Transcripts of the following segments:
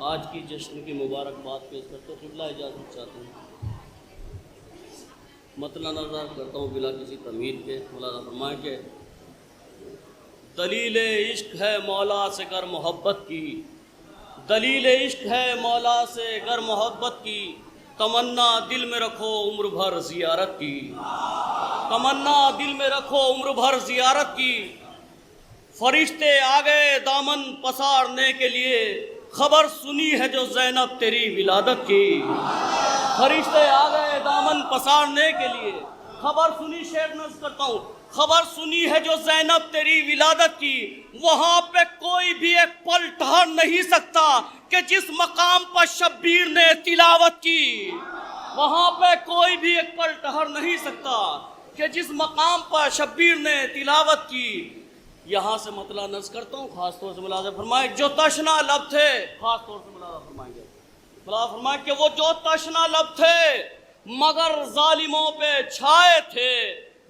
आज की जश्न की मुबारकबाद पेश करते क़िबला इजाज़त चाहते हैं। मतलब नज़र करता हूँ बिला किसी तमीर के। मौलाना फरमाए के दलील इश्क है मौला से गर मोहब्बत की, दलील इश्क है मौला से गर मोहब्बत की, तमन्ना दिल में रखो उम्र भर ज़ियारत की, तमन्ना दिल में रखो उम्र भर ज़ियारत की। फरिश्ते आ गए दामन पसारने के लिए, खबर सुनी है जो ज़ैनब तेरी विलादत की। फरिश्ते आ गए दामन पसारने के लिए, खबर सुनी, शेर नज़्म करता हूँ, खबर सुनी है जो ज़ैनब तेरी विलादत की। वहाँ पे कोई भी एक पल ठहर नहीं सकता कि जिस मकाम पर शब्बीर ने तिलावत की। वहाँ पे कोई भी एक पल ठहर नहीं सकता कि जिस मकाम पर शब्बीर ने तिलावत की। यहाँ से मतला नज़ करता हूँ, ख़ास तौर से मुलाज़ा फरमाए जो तशना लब थे, ख़ास तौर से मुलाज़ा फरमाएंगे, मुलाज़ा फरमाए कि वो जो तशना लब थे मगर जालिमों पे छाए थे,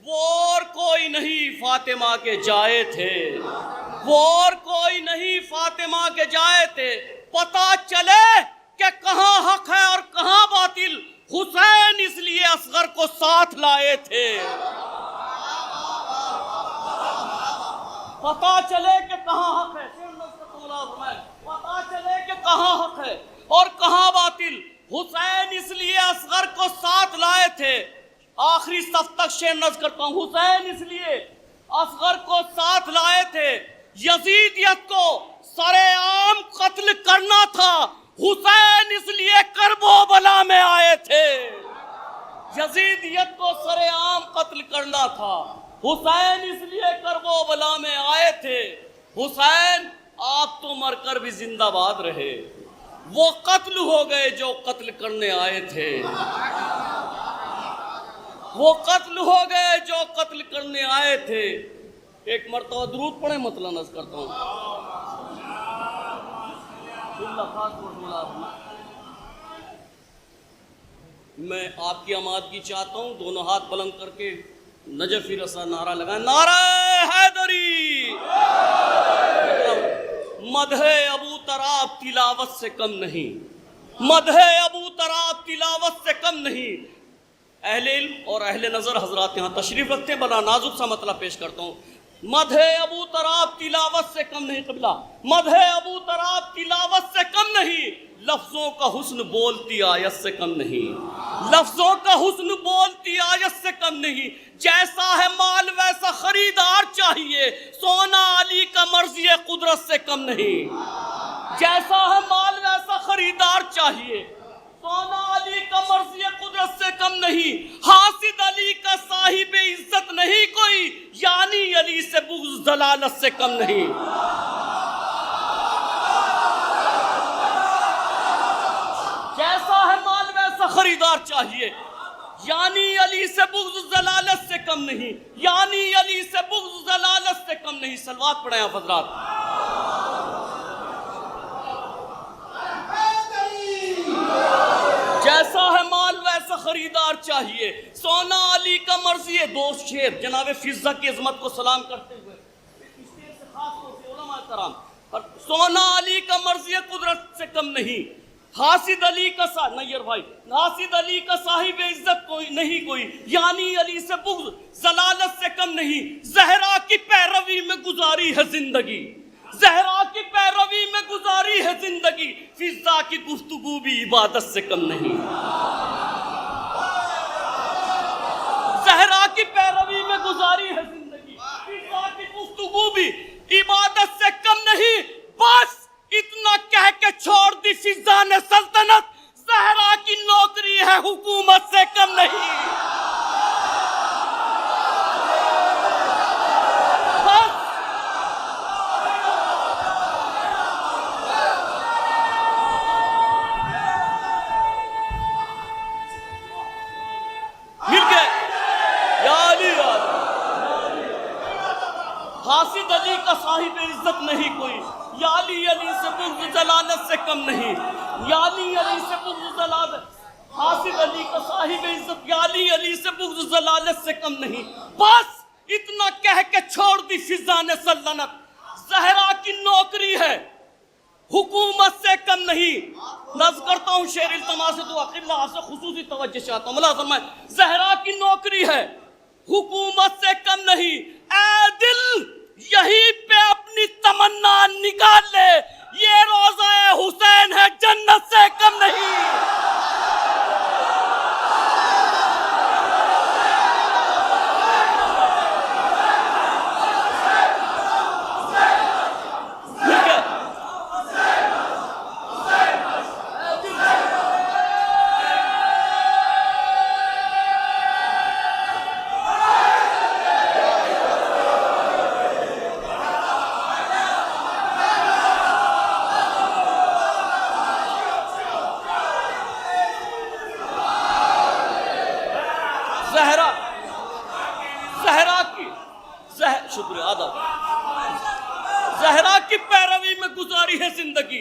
वो और कोई नहीं फातिमा के जाए थे, वो और कोई नहीं फातिमा के जाए थे। पता चले कि कहाँ हक है और कहाँ बातिल, हुसैन इसलिए असगर को साथ लाए थे। पता चले कि कहाँ हक है, पता चले कि कहाँ हक है और कहाँ बातिल, हुसैन इसलिए असगर को साथ लाए थे। आखिरी सफ तक शेर नज़ करता हूँ, हुसैन इसलिए असगर को साथ लाए थे। यजीदियत को सरेआम कत्ल करना था, हुसैन इसलिए करबला में आए थे। यजीदियत को सरेआम कत्ल करना था, हुसैन इसलिए करबला में आए थे। हुसैन आप तो मरकर भी जिंदाबाद रहे, वो कत्ल हो गए जो कत्ल करने आए थे, वो कत्ल हो गए जो कत्ल करने आए थे। एक मरतबा दुरूद पढ़े, मतलब नज़ करता हूँ। मैं आपकी आमादगी चाहता हूँ, दोनों हाथ बुलंद करके नजफ़ी रसा नारा लगाए, नारा हैदरी। मदहे अबू तराब तिलावत से कम नहीं, मदहे अबू तराब तिलावत से कम नहीं। अहले इल्म और अहले नज़र हजरात यहाँ तशरीफ़ रखते हैं, बड़ा नाजुक सा मतलब पेश करता हूँ। मदहे अबू तराब तिलावत से कम नहीं, क़िबला मदहे अबू तराब तिलावत से कम नहीं, लफ्ज़ों का हुस्न बोलती आयत से कम नहीं, लफ्ज़ों का हुस्न बोलती आयत से कम नहीं। जैसा है माल वैसा खरीदार चाहिए, सोना अली का मर्ज़ी कुदरत से कम नहीं। जैसा है माल वैसा खरीदार चाहिए, सोना अली का मर्ज़ी कुदरत से कम नहीं। हासिद अली का साहिब इज्जत नहीं कोई, यानी अली से बुग़्ज़ ज़लालत से कम नहीं। जैसा है माल वैसा खरीदार चाहिए, यानी अली से बुग़्ज़ ज़लालत से कम नहीं, यानी अली से बुग़्ज़ ज़लालत से कम नहीं। सलवात पढ़े आप हज़रात। जैसा है माल वैसा खरीदार चाहिए, सोना अली का मर्ज़ी है। दो शेर जनाब फिज़्ज़ा की इज़्ज़त को सलाम करते हुए, सोना अली का मर्ज़ी कुदरत से कम नहीं। हासिद अली का नैयर भाई, हासिद अली का साहिब इज्जत कोई नहीं कोई, यानी अली से बुग़्ज़ ज़लालत से कम नहीं। ज़हरा की पैरवी में गुजारी है जिंदगी, ज़हरा की पैरवी में गुजारी है जिंदगी, फिज़्ज़ा की गुफ्तगू भी इबादत से कम नहीं। ज़हरा की पैरवी में गुजारी है जिंदगी, फिज़्ज़ा की गुफ्तगू भी इबादत से कम नहीं। बस इतना कह के छोड़ दी फिज़्ज़ा ने सल्तनत, ज़हरा की नौकरी है हुकूमत से कम नहीं। हासिद अली का साहिब इज्जत नहीं कोई, यानी अली से बुग़्ज़ ज़लालत से कम नहीं, यानी अली से बुग़्ज़ ज़लालत। हासिद अली का साहिब इज्जत, यानी अली से बुग़्ज़ ज़लालत से कम नहीं। बस इतना कह के छोड़ दी फिज़्ज़ा ने सल्तनत, ज़हरा की नौकरी है हुकूमत से कम नहीं। शेर इल्तमास से दुआ क़िबला से खुसूसी तवज्जो चाहता हूँ। मौला फरमाए ज़हरा की नौकरी है हुकूमत से कम नहीं, ऐ दिल यहीं पे अपनी तमन्ना निकाल ले, ये रोज़ा हुसैन है जन्नत से कम नहीं। शुक्रिया आदाब। ज़हरा की पैरवी में गुजारी है जिंदगी,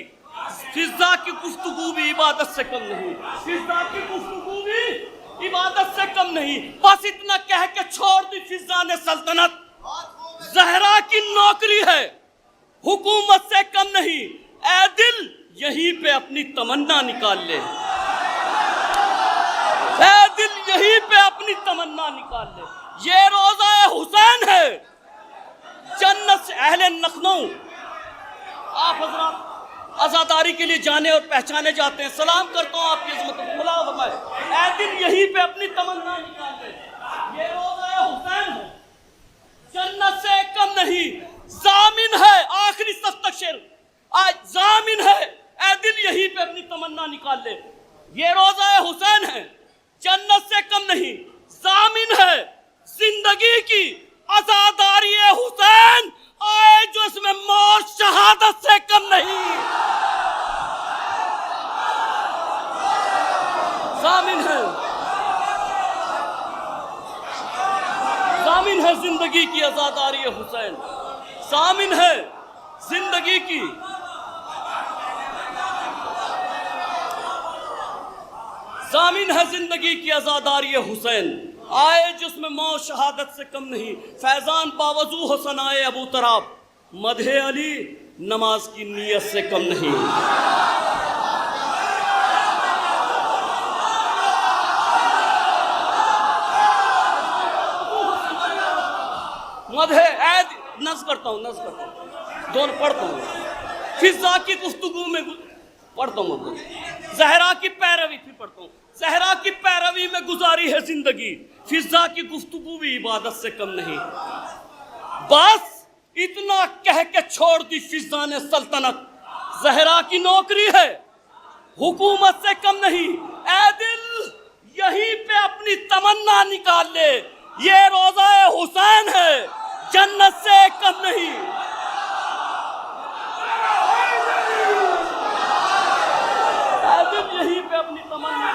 फिजा की गुफ्तगू भी इबादत से कम नहीं, फिजा की गुफ्तगू भी इबादत से कम नहीं। बस इतना कह के छोड़ दी फिजा ने सल्तनत। ज़हरा की नौकरी है हुकूमत से कम नहीं, ऐ दिल यहीं पे अपनी तमन्ना निकाल ले, ऐ दिल यहीं पे अपनी तमन्ना निकाल ले, ये रोज़ा हुसैन है जन्नत से। अहले लखनऊ आप हजरात आज़ादारी के लिए जाने और पहचाने जाते हैं, सलाम करता हूँ आपकी इज़्ज़त को। मुला फरमाए ऐ दिल यहीं पे अपनी तमन्ना निकाल ले, ये रोज़ा हुसैन है जन्नत से कम नहीं, जामिन है। आखिरी सख्त तक शेर आज जामिन है, ऐ दिल यहीं पे अपनी तमन्ना निकाल ले, ये रोज़ा हुसैन है जन्नत से कम नहीं, जामिन है जिंदगी की आज़ादारी हुसैन आए जो इसमें मौत शहादत से कम नहीं। जामिन है, जामिन है जिंदगी की आज़ादारी हुसैन, जामिन है जिंदगी की, जामिन है जिंदगी की आज़ादारी हुसैन आए जिसमें मौत शहादत से कम नहीं। फैजान बावजू हो सनाए अबू तराब, मदहे अली नमाज की नीयत से कम नहीं। मदहे नज़ करता हूँ दोनों पढ़ता हूँ, फिजा की गुफ्तगू में पढ़ता हूँ, ज़हरा की पैरवी फिर पढ़ता हूँ। ज़हरा की पैरवी में गुजारी है जिंदगी, फिजा की गुफ्तगू भी इबादत से कम नहीं। बस इतना कह के छोड़ दी फिजा ने सल्तनत। ज़हरा की नौकरी है हुकूमत से कम नहीं, ऐ दिल यहीं पे अपनी तमन्ना निकाल ले, ये रोज़ा हुसैन है जन्नत से कम नहीं। ऐ दिल यहीं पे अपनी तमन्ना,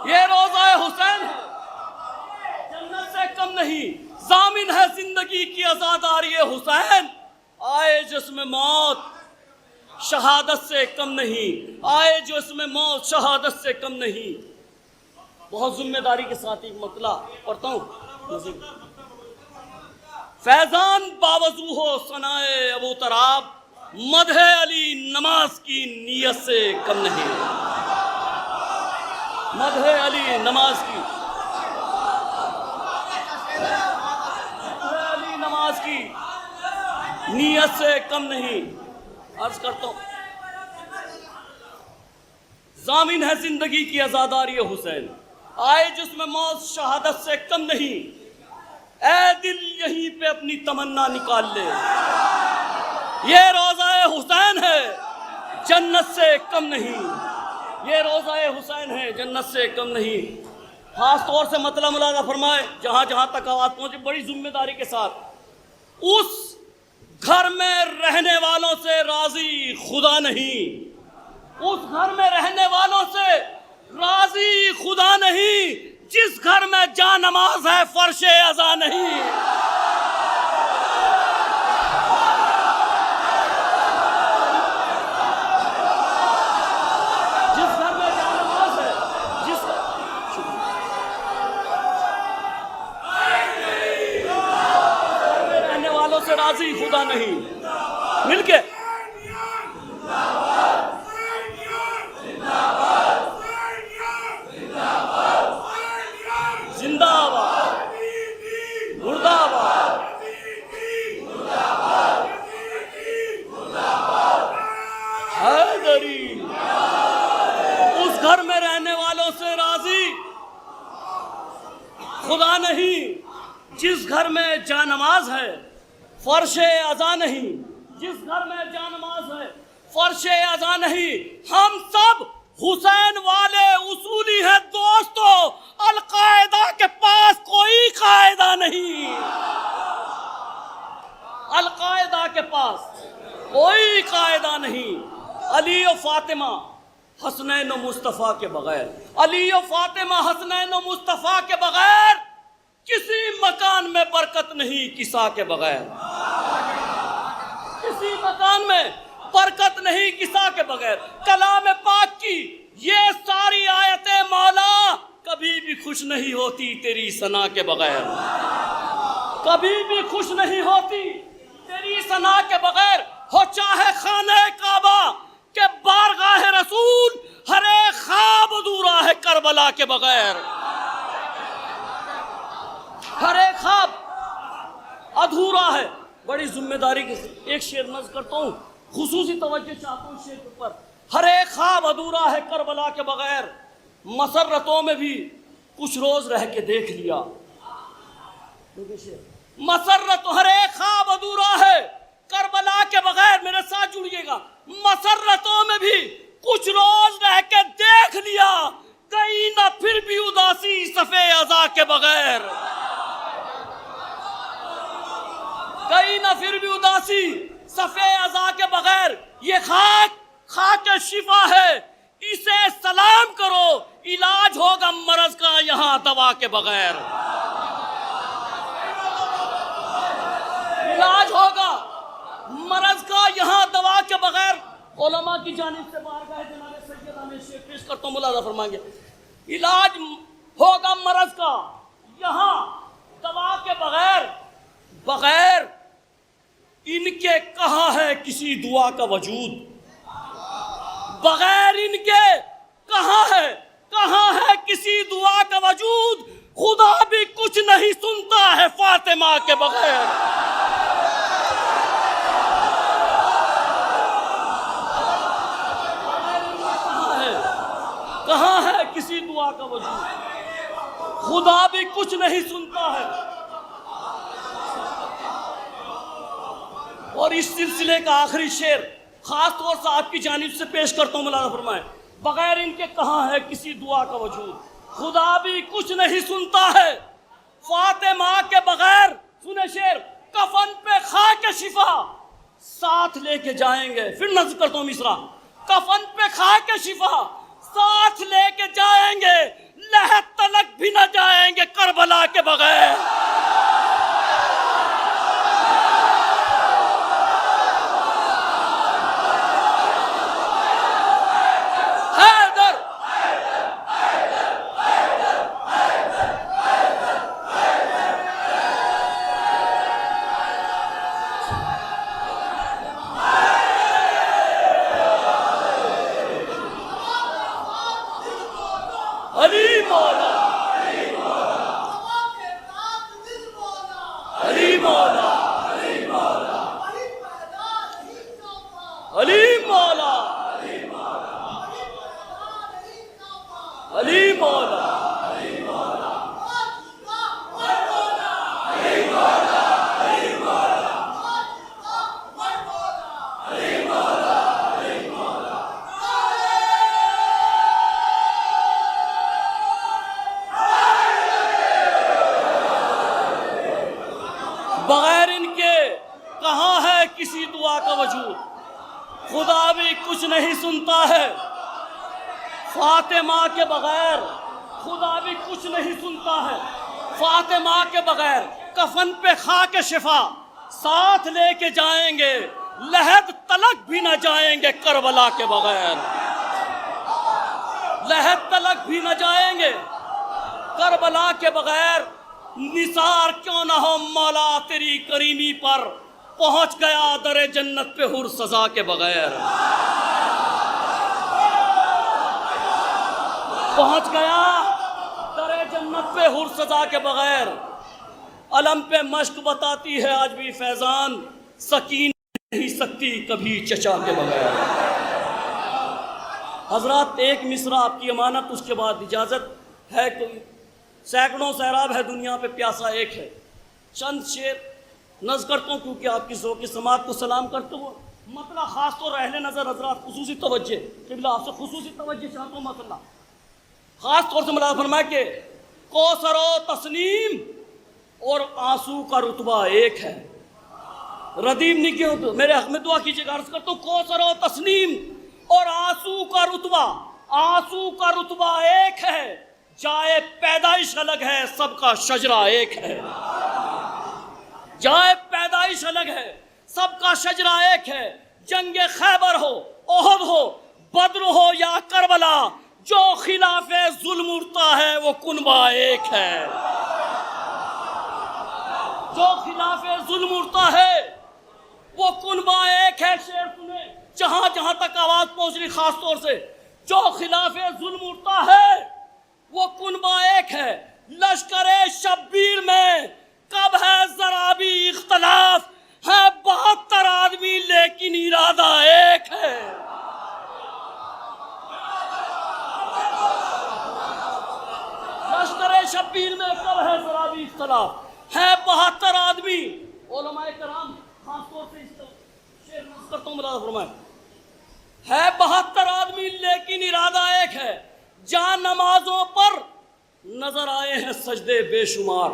ये रोज़ा हुसैन है जन्नत से कम नहीं, जामिन है जिंदगी की आज़ादारी हुसैन आए जिसमें मौत शहादत से कम नहीं, आए जो इसमें मौत शहादत से कम नहीं। बहुत जिम्मेदारी के साथ एक मतला पढ़ता हूँ। फैजान बावजू हो सनाए अबू तराब, मदहे अली नमाज की नीयत से कम नहीं। मदहे अली नमाज की, मदहे अली नमाज की नीयत से कम नहीं। अर्ज करता हूँ जामिन है जिंदगी की आज़ादारी हुसैन आए जिसमें मौत शहादत से कम नहीं, ऐ दिल यहीं पे अपनी तमन्ना निकाल ले, ये रोज़ा हुसैन है जन्नत से कम नहीं, ये रोज़ा हुसैन है जन्नत से कम नहीं। खास तौर से मतलब मुलाज़ा फरमाए जहाँ जहाँ तक आवाज़ पहुँचे बड़ी जिम्मेदारी के साथ, उस घर में रहने वालों से राजी खुदा नहीं, उस घर में रहने वालों से राजी खुदा नहीं, जिस घर में जा नमाज है फर्शे अज़ा नहीं। जिस घर में जा नमाज है, जिस घर में रहने वालों से राजी खुदा नहीं। मिलके जिंदाबाद, मुर्दाबाद, हैदरी। उस घर में रहने वालों से राजी खुदा नहीं जिस घर में जानमाज है, फर्शे अज़ा नहीं जिस घर में जानमाज है, फर्शे अज़ा नहीं। हम सब हुसैन वाले उसूली हैं दोस्तों, अल-कायदा के पास कोई कायदा नहीं, अल-कायदा के पास कोई कायदा नहीं। अली और फातिमा हसनैन और मुस्तफ़ा के बगैर, अली और फातिमा हसनैन और मुस्तफ़ा के बगैर किसी मकान में बरकत नहीं, किसा के बगैर किसी मकान में बरकत नहीं, किसा के बगैर। कलाम पाक की ये सारी आयतें मौला कभी भी खुश नहीं होती तेरी सना के बगैर, कभी भी खुश नहीं होती तेरी सना के बगैर। हो चाहे खाने काबा के बारगाह रसूल, हर एक ख्वाब अधूरा है करबला के बगैर, हर एक ख्वाब अधूरा है। बड़ी जिम्मेदारी के एक शेर नज़्म करता हूँ, खुसूसी तवज्जो चाहता हूँ शेर पर। हर एक ख्वाब अधूरा है करबला के बगैर, मसरतों में भी कुछ रोज रह के देख लिया। मसरत, हर एक ख्वाब अधूरा है करबला के बगैर, मेरे साथ जुड़िएगा। मसरतों में भी कुछ रोज रह के देख लिया, कहीं ना फिर भी उदासी सफे अज़ा के बगैर, कहीं ना फिर भी उदासी सफे अज़ा के बगैर। ये खाक खाक शिफा है, इसे सलाम करो, इलाज होगा मरज का यहाँ दवा के बगैर, इलाज होगा मरज का यहाँ दवा के बगैर। उलमा की जानिब से बारगाह जनाब सैयद में शेर पेश करता हूँ, मुलाज़ा फरमाएंगे। इलाज होगा मरज का यहाँ दवा के बगैर, बगैर इनके कहाँ है किसी दुआ का वजूद, बगैर इनके कहाँ है किसी दुआ का वजूद। खुदा भी कुछ नहीं सुनता है फातिमा के बगैर, कहाँ है किसी दुआ का वजूद, खुदा भी कुछ नहीं सुनता है। और इस सिलसिले का आखिरी शेर खास तौर से आपकी जानिब से पेश करता हूँ, मुलाज़ा फरमाएं। बगैर इनके कहाँ है किसी दुआ का वजूद, खुदा भी कुछ नहीं सुनता है फातिमा के बगैर। सुने शेर, कफन पे खाके शिफा साथ लेके जाएंगे। फिर नज़्म करता हूँ मिसरा, कफन पे खाके शिफा साथ लेके जाएंगे, लहद तलक भी न जाएंगे करबला के बगैर। बगैर इनके कहाँ है किसी दुआ का वजूद, खुदा भी कुछ नहीं सुनता है फातिमा के बगैर, खुदा भी कुछ नहीं सुनता है फातिमा के बगैर। कफन पे खाके शिफा साथ लेके जाएंगे, लहद तलक भी न जाएंगे करबला के बगैर, लहद तलक भी न जाएंगे करबला के बगैर। निसार क्यों ना हो मौला तेरी करीमी पर, पहुंच गया दरे जन्नत पे हुर सजा के बगैर। पहुंच गया दरे जन्नत पे हुर सजा के बगैर। अलम पे मश्क बताती है आज भी फैजान, सकीन नहीं सकती कभी चचा के बगैर। हजरात एक मिसरा आपकी अमानत, उसके बाद इजाज़त है। कोई सैकड़ों सैराब है दुनिया पे, प्यासा एक है। चंद शेर नज़ करता हूँ क्योंकि आपकी ज़ौक़ समात को सलाम करते हुए मतलब ख़ास तौर रहने नज़र हजरात खुसूसी तवज्जे किबला आपसे खुसूसी तवज्जे चाहता हूँ। मतलब ख़ास तौर से मुलाज़ फरमाए कि कौसर और तस्नीम और आंसू का रुतबा एक है। रदीम नहीं क्यों तो मेरे हक़ में दुआ कीजिएगा। अर्ज़ करता हूँ कौसर और तस्नीम और आंसू का रुतबा एक है। जाए पैदाइश अलग है, सबका शजरा एक है। जाए पैदाइश अलग है, सबका शजरा एक है। जंगे खैबर हो, ओहद हो, बद्र हो या करबला, जो खिलाफे जुल्म उड़ता है वो कुनबा एक है। जो खिलाफे जुल्म उड़ता है वो कुनबा एक है। शेर सुने जहां जहां तक आवाज पहुंच रही, खास तौर से जो खिलाफे जुल्म उड़ता है वो कुनबा एक है। लश्करे शब्बीर में कब है जरा भी इख्तलाफ, है 72 आदमी लेकिन इरादा एक है। लश्करे शब्बीर में कब है जरा भी इख्तलाफ, है 72 आदमी। उलमाए कराम खास तौर से शेर करता हूं, मुलाज़ फरमाए, है 72 आदमी लेकिन इरादा एक है। जहां नमाजों पर नजर आए हैं सजदे बेशुमार।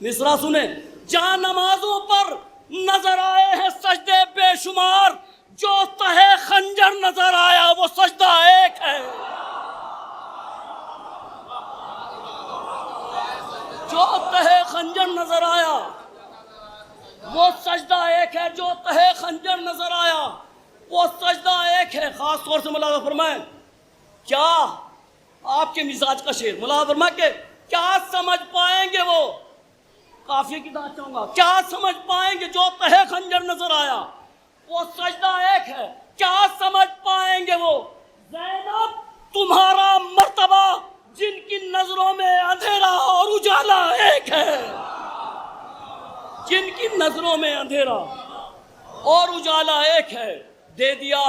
मिसरा सुने, जहां नमाजों पर नजर आए हैं सजदे बेशुमार, जो तहे खंजर नजर आया वो सजदा एक है। जो तहे खंजर नजर आया वो सजदा एक है। जो तहे खंजर नजर आया वो सजदा एक है। खास तौर से मुलाज़ा फरमाए, क्या आपके मिजाज का शेर मुलाज़ा फरमाए के क्या समझ पाएंगे वो, काफिये की दाद चाहूंगा, क्या समझ पाएंगे जो तहे खंजर नजर आया वो सजदा एक है। क्या समझ पाएंगे वो ज़ैनब तुम्हारा मर्तबा, जिनकी नजरों में अंधेरा और उजाला एक है। जिनकी नजरों में अंधेरा और उजाला एक है। दे दिया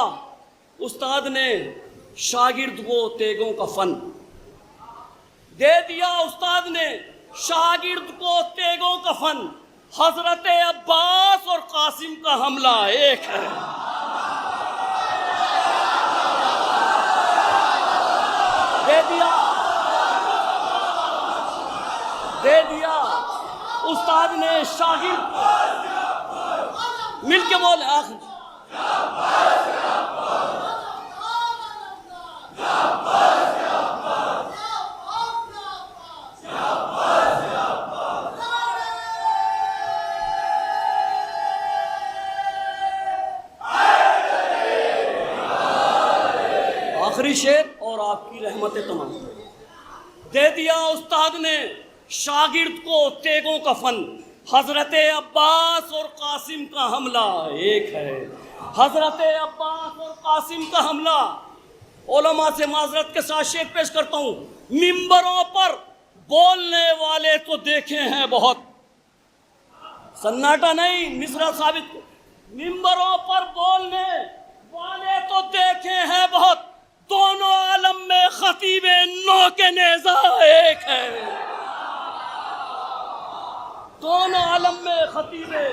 उस्ताद ने शागिर्द को तेगों का फन, दे दिया उस्ताद ने शागिर्द को तेगों का फन। हजरत अब्बास और कासिम का हमला एक है। दे दिया उस्ताद ने शागिर्द, मिलके बोले आखिर आखिरी शेर और आपकी रहमत तमाम। दे दिया उस्ताद ने शागिर्द को तेगों का फन। हजरत अब्बास और कासिम का हमला एक है। हजरत अब्बास और कासिम का हमला। उलमा से माजरत के साथ शेर पेश करता हूँ। मिंबरों पर बोलने वाले तो देखे हैं बहुत, सन्नाटा नहीं मिसरा साबित। मिंबरों पर बोलने वाले तो देखे हैं बहुत, दोनों आलम में खतीबे नौ के नेज़ा एक है। दोनों आलम में खतीबे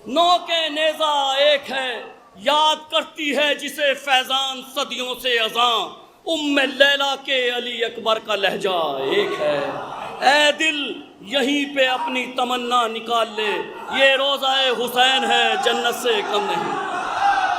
नौ के नेज़ा एक है। याद करती है जिसे फैजान सदियों से अज़ां, उम्मे लैला के अली अकबर का लहजा एक है। ऐ दिल यहीं पे अपनी तमन्ना निकाल ले, ये रोज़ाए हुसैन है जन्नत से कम नहीं।